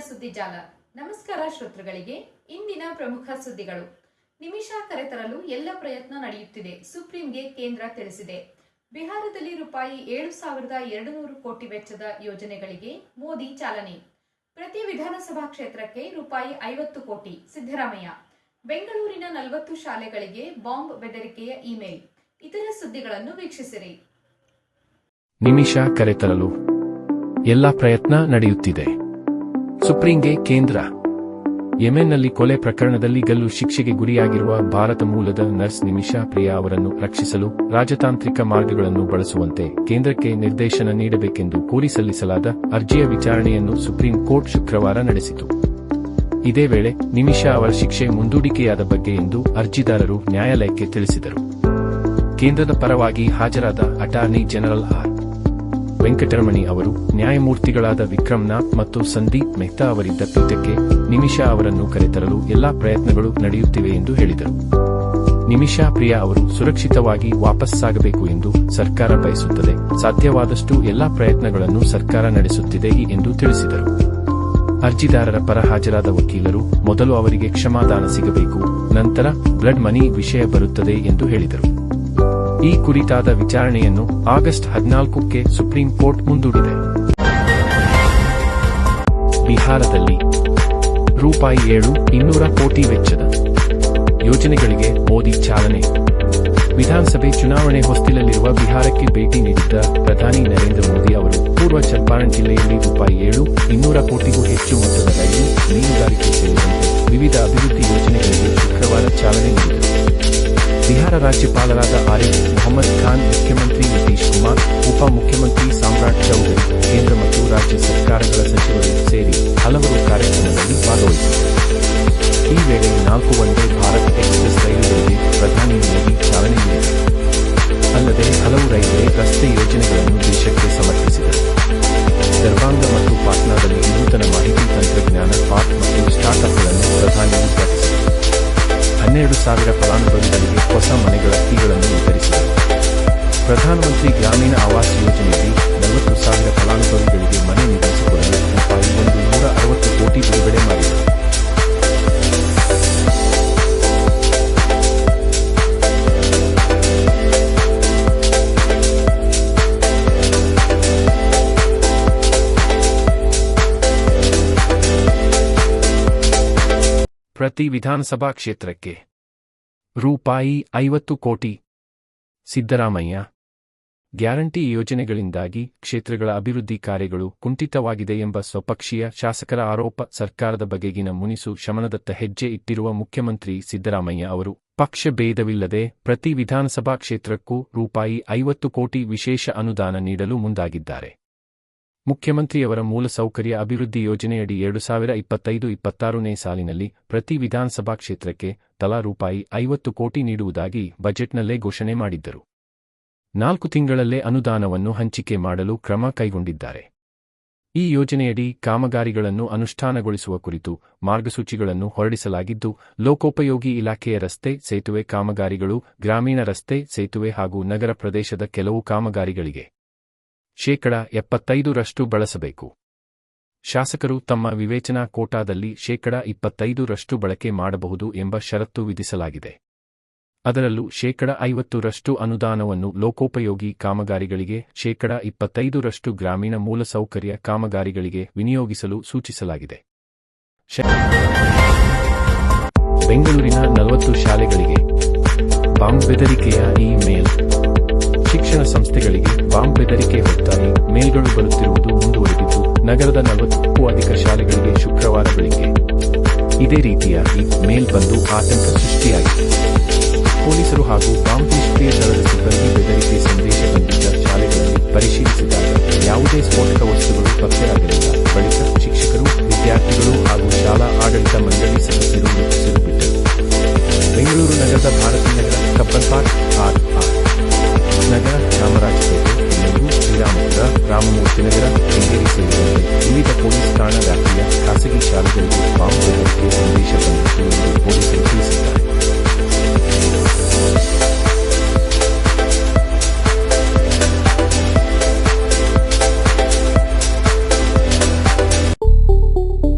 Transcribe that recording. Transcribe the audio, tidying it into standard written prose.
ಸುದ್ದಿಜಾಲ. ನಮಸ್ಕಾರ ಶ್ರೋತೃಗಳಿಗೆ. ಇಂದಿನ ಪ್ರಮುಖ ಸುದ್ದಿಗಳು. ನಿಮಿಷ ಕರೆತರಲು ಎಲ್ಲ ಪ್ರಯತ್ನ ನಡೆಯುತ್ತಿದೆ, ಸುಪ್ರೀಂಗೆ ಕೇಂದ್ರ ತಿಳಿಸಿದೆ. ಬಿಹಾರದಲ್ಲಿ ರೂಪಾಯಿ 7,200 ಕೋಟಿ ವೆಚ್ಚದ ಯೋಜನೆಗಳಿಗೆ ಮೋದಿ ಚಾಲನೆ. ಪ್ರತಿ ವಿಧಾನಸಭಾ ಕ್ಷೇತ್ರಕ್ಕೆ ರೂಪಾಯಿ 50 ಕೋಟಿ ಸಿದ್ದರಾಮಯ್ಯ. ಬೆಂಗಳೂರಿನ 40 ಶಾಲೆಗಳಿಗೆ ಬಾಂಬ್ ಬೆದರಿಕೆಯ ಇಮೇಲ್. ಇತರ ಸುದ್ದಿಗಳನ್ನು ವೀಕ್ಷಿಸಿರಿ. ನಿಮಿಷ ಕರೆತರಲು ಎಲ್ಲ ಪ್ರಯತ್ನ ನಡೆಯುತ್ತಿದೆ, ಸುಪ್ರೀಂಗೆ ಕೇಂದ್ರ. ಯೆಮೆನ್ನಲ್ಲಿ ಕೊಲೆ ಪ್ರಕರಣದಲ್ಲಿ ಗಲ್ಲು ಶಿಕ್ಷೆಗೆ ಗುರಿಯಾಗಿರುವ ಭಾರತ ಮೂಲದ ನರ್ಸ್ ನಿಮಿಷಾ ಪ್ರಿಯಾ ಅವರನ್ನು ರಕ್ಷಿಸಲು ರಾಜತಾಂತ್ರಿಕ ಮಾರ್ಗಗಳನ್ನು ಬಳಸುವಂತೆ ಕೇಂದ್ರಕ್ಕೆ ನಿರ್ದೇಶನ ನೀಡಬೇಕೆಂದು ಕೋರಿ ಸಲ್ಲಿಸಲಾದ ಅರ್ಜಿಯ ವಿಚಾರಣೆಯನ್ನು ಸುಪ್ರೀಂ ಕೋರ್ಟ್ ಶುಕ್ರವಾರ ನಡೆಸಿತು. ಇದೇ ವೇಳೆ ನಿಮಿಷಾ ಅವರ ಶಿಕ್ಷೆ ಮುಂದೂಡಿಕೆಯಾದ ಬಗ್ಗೆ ಎಂದು ಅರ್ಜಿದಾರರು ನ್ಯಾಯಾಲಯಕ್ಕೆ ತಿಳಿಸಿದರು. ಕೇಂದ್ರದ ಪರವಾಗಿ ಹಾಜರಾದ ಅಟಾರ್ನಿ ಜನರಲ್ ಆರ್. ವೆಂಕಟರಮಣಿ ಅವರು ನ್ಯಾಯಮೂರ್ತಿಗಳಾದ ವಿಕ್ರಮ್ ನಾಥ್ ಮತ್ತು ಸಂದೀಪ್ ಮೆಹ್ತಾ ಅವರಿದ್ದ ಪೀಠಕ್ಕೆ ನಿಮಿಷಾ ಅವರನ್ನು ಕರೆತರಲು ಎಲ್ಲಾ ಪ್ರಯತ್ನಗಳು ನಡೆಯುತ್ತಿವೆ ಎಂದು ಹೇಳಿದರು. ನಿಮಿಷಾ ಪ್ರಿಯಾ ಅವರು ಸುರಕ್ಷಿತವಾಗಿ ವಾಪಸ್ಸಾಗಬೇಕು ಎಂದು ಸರ್ಕಾರ ಬಯಸುತ್ತದೆ. ಸಾಧ್ಯವಾದಷ್ಟು ಎಲ್ಲಾ ಪ್ರಯತ್ನಗಳನ್ನು ಸರ್ಕಾರ ನಡೆಸುತ್ತಿದೆ ಎಂದು ತಿಳಿಸಿದರು. ಅರ್ಜಿದಾರರ ಪರ ಹಾಜರಾದ ವಕೀಲರು ಮೊದಲು ಅವರಿಗೆ ಕ್ಷಮಾದಾನ ಸಿಗಬೇಕು, ನಂತರ ಬ್ಲಡ್ ಮನಿ ವಿಷಯ ಬರುತ್ತದೆ ಎಂದು ಹೇಳಿದರು. ಈ ಕುರಿತಾದ ವಿಚಾರಣೆಯನ್ನು ಆಗಸ್ಟ್ 14ಕ್ಕೆ ಸುಪ್ರೀಂ ಕೋರ್ಟ್ ಮುಂದೂಡಿದೆ. ಬಿಹಾರದಲ್ಲಿ ರೂಪಾಯಿ 7,200 ಕೋಟಿ ವೆಚ್ಚದ ಯೋಜನೆಗಳಿಗೆ ಮೋದಿ ಚಾಲನೆ. ವಿಧಾನಸಭೆ ಚುನಾವಣೆ ಹೊಸ್ತಿಲಲ್ಲಿರುವ ಬಿಹಾರಕ್ಕೆ ಭೇಟಿ ನೀಡಿದ್ದ ಪ್ರಧಾನಿ ನರೇಂದ್ರ ಮೋದಿ ಅವರು ಪೂರ್ವ ಚಂಪಾರಣ್ ಜಿಲ್ಲೆಯಲ್ಲಿ ರೂಪಾಯಿ 7,200 ಕೋಟಿಗೂ ಹೆಚ್ಚು ಮೊತ್ತದ ರೈಲು, ಮೀನುಗಾರಿಕೆ ಸೇರಿದಂತೆ ವಿವಿಧ ಅಭಿವೃದ್ಧಿ ಯೋಜನೆಗಳಿಗೆ ಶುಕ್ರವಾರ ಚಾಲನೆ ನೀಡಿದರು. ಬಿಹಾರ ರಾಜ್ಯಪಾಲರಾದ ಆರಿಫ್ ಮೊಹಮ್ಮದ್ ಖಾನ್, ಮುಖ್ಯಮಂತ್ರಿ ನಿತೀಶ್ ಕುಮಾರ್, ಉಪಮುಖ್ಯಮಂತ್ರಿ ಸಾಮ್ರಾಟ್ ಚೌಧರಿ, ಕೇಂದ್ರ ಮತ್ತು ರಾಜ್ಯ ಸರ್ಕಾರಗಳ ಸಚಿವರು ಸೇರಿ ಹಲವರು ಕಾರ್ಯಕ್ರಮದಲ್ಲಿ ಭಾಗವಹಿಸಿದ್ದರು. ಈ ವೇಳೆ 4 ವಂದೇ ಭಾರತ್ ಎಕ್ಸ್ಪ್ರೆಸ್ ರೈಲುಗಳಿಗೆ ಪ್ರಧಾನಿ ಮೋದಿ ಚಾಲನೆ ನೀಡಿದರು. ಅಲ್ಲದೆ ಹಲವು ರೈಲ್ವೆ, ರಸ್ತೆ ಯೋಜನೆಗಳನ್ನು ದೇಶಕ್ಕೆ ಸಮರ್ಪಿಸಿದರು. ದರ್ಭಾಂಗ ಮತ್ತು ಪಾಟ್ನಾದಲ್ಲಿ ನೂತನ ಮಾಹಿತಿ ತಂತ್ರಜ್ಞಾನ ಪಾರ್ಕ್ ಮತ್ತು ಸ್ಟಾರ್ಟ್ಅಪ್ಗಳನ್ನು ಪ್ರಧಾನಿ ಉದ್ಘಾಟಿಸಿದರು. 12,000 ಫಲಾನುಭವಿಗಳಿಗೆ ಹೊಸ ಮನೆಗಳ ಕೀಗಳನ್ನು ವಿತರಿಸಿದರು. ಪ್ರಧಾನಮಂತ್ರಿ ಗ್ರಾಮೀಣ ಆವಾಸ್ ಯೋಜನೆಯಲ್ಲಿ 40,000 ಫಲಾನುಭವಿಗಳಿಗೆ ಮನೆ ನಿರ್ಮಿಸಿಕೊಡಲು ರೂಪಾಯಿ 160 ಕೋಟಿ ಬಿಡುಗಡೆ ಮಾಡಿದರು. ಪ್ರತಿ ವಿಧಾನಸಭಾ ಕ್ಷೇತ್ರಕ್ಕೆ ರೂಪಾಯಿ 50 ಕೋಟಿ ಸಿದ್ದರಾಮಯ್ಯ. ಗ್ಯಾರಂಟಿ ಯೋಜನೆಗಳಿಂದಾಗಿ ಕ್ಷೇತ್ರಗಳ ಅಭಿವೃದ್ಧಿ ಕಾರ್ಯಗಳು ಕುಂಠಿತವಾಗಿದೆ ಎಂಬ ಸ್ವಪಕ್ಷೀಯ ಶಾಸಕರ ಆರೋಪ ಸರ್ಕಾರದ ಬಗೆಗಿನ ಮುನಿಸು ಶಮನದತ್ತ ಹೆಜ್ಜೆ ಇಟ್ಟಿರುವ ಮುಖ್ಯಮಂತ್ರಿ ಸಿದ್ದರಾಮಯ್ಯ ಅವರು ಪಕ್ಷ ಭೇದವಿಲ್ಲದೆ ಪ್ರತಿ ವಿಧಾನಸಭಾ ಕ್ಷೇತ್ರಕ್ಕೂ ರೂಪಾಯಿ 50 ಕೋಟಿ ವಿಶೇಷ ಅನುದಾನ ನೀಡಲು ಮುಂದಾಗಿದ್ದಾರೆ. ಮುಖ್ಯಮಂತ್ರಿಯವರ ಮೂಲಸೌಕರ್ಯ ಅಭಿವೃದ್ಧಿ ಯೋಜನೆಯಡಿ 2025-26ನೇ ಸಾಲಿನಲ್ಲಿ ಪ್ರತಿ ವಿಧಾನಸಭಾ ಕ್ಷೇತ್ರಕ್ಕೆ ತಲಾ ರೂಪಾಯಿ 50 ಕೋಟಿ ನೀಡುವುದಾಗಿ ಬಜೆಟ್ನಲ್ಲೇ ಘೋಷಣೆ ಮಾಡಿದ್ದರು. 4 ತಿಂಗಳಲ್ಲೇ ಅನುದಾನವನ್ನು ಹಂಚಿಕೆ ಮಾಡಲು ಕ್ರಮ ಕೈಗೊಂಡಿದ್ದಾರೆ. ಈ ಯೋಜನೆಯಡಿ ಕಾಮಗಾರಿಗಳನ್ನು ಅನುಷ್ಠಾನಗೊಳಿಸುವ ಕುರಿತು ಮಾರ್ಗಸೂಚಿಗಳನ್ನು ಹೊರಡಿಸಲಾಗಿದ್ದು, ಲೋಕೋಪಯೋಗಿ ಇಲಾಖೆಯ ರಸ್ತೆ, ಸೇತುವೆ ಕಾಮಗಾರಿಗಳು, ಗ್ರಾಮೀಣ ರಸ್ತೆ, ಸೇತುವೆ ಹಾಗೂ ನಗರ ಪ್ರದೇಶದ ಕೆಲವು ಕಾಮಗಾರಿಗಳಿಗೆ 75% ಬಳಸಬೇಕು. ಶಾಸಕರು ತಮ್ಮ ವಿವೇಚನಾ ಕೋಟಾದಲ್ಲಿ 25% ಬಳಕೆ ಮಾಡಬಹುದು ಎಂಬ ಷರತ್ತು ವಿಧಿಸಲಾಗಿದೆ. ಅದರಲ್ಲೂ 50% ಅನುದಾನವನ್ನು ಲೋಕೋಪಯೋಗಿ ಕಾಮಗಾರಿಗಳಿಗೆ, 25% ಗ್ರಾಮೀಣ ಮೂಲಸೌಕರ್ಯ ಕಾಮಗಾರಿಗಳಿಗೆ ವಿನಿಯೋಗಿಸಲು ಸೂಚಿಸಲಾಗಿದೆ. ಬೆಂಗಳೂರಿನ 40 ಶಾಲೆಗಳಿಗೆ ಬಾಂಬ್ ಬೆದರಿಕೆಯ ಇಮೇಲ್. ಶಿಕ್ಷಣ ಸಂಸ್ಥೆಗಳಿಗೆ ಬಾಂಬ್ ಬೆದರಿಕೆ ಹೊತ್ತಾಗಿ ಮೇಲ್ಗಳು ಬರುತ್ತಿರುವುದು ಮುಂದುವರೆದಿದ್ದು, ನಗರದ 40ಕ್ಕೂ ಅಧಿಕ ಶಾಲೆಗಳಿಗೆ ಶುಕ್ರವಾರ ಬೆಳಿಗ್ಗೆ ಇದೇ ರೀತಿಯಾಗಿ ಮೇಲ್ ಬಂದು ಆತಂಕ ಸೃಷ್ಟಿಯಾಗಿದೆ. ಪೊಲೀಸರು ಹಾಗೂ ಬಾಂಬ್ ನಿಷ್ಕ್ರಿಯ ದಳದ ಸಿಬ್ಬಂದಿ ಬೆದರಿಕೆ ಸಂದೇಶ ಬಂದಿದ್ದ ಶಾಲೆಗಳಲ್ಲಿ ಪರಿಶೀಲಿಸಿದಾಗ ಯಾವುದೇ ಸ್ಫೋಟಕ ವಸ್ತುಗಳು ಪತ್ತೆಯಾಗಲಿಲ್ಲ. ಬಳಿಕ ಶಿಕ್ಷಕರು, ವಿದ್ಯಾರ್ಥಿಗಳು ಹಾಗೂ ಶಾಲಾ ಆಡಳಿತ ಮಂಡಳಿ ಸದಸ್ಯರು ಮುಚ್ಚಿಸಿರು ಬಿಟ್ಟರು. ಬೆಂಗಳೂರು ನಗರದ ಭಾರತಿ ನಗರ, ಕಬ್ಬನ್ ಪಾರ್ಕ್, ಆರ್ ನಗರ, ಚಾಮರಾಜಪೇಟೆ, ನೆಲ್ಲೂರು, ಶ್ರೀರಾಮಪುರ, ರಾಮಮೂರ್ತಿ ನಗರ,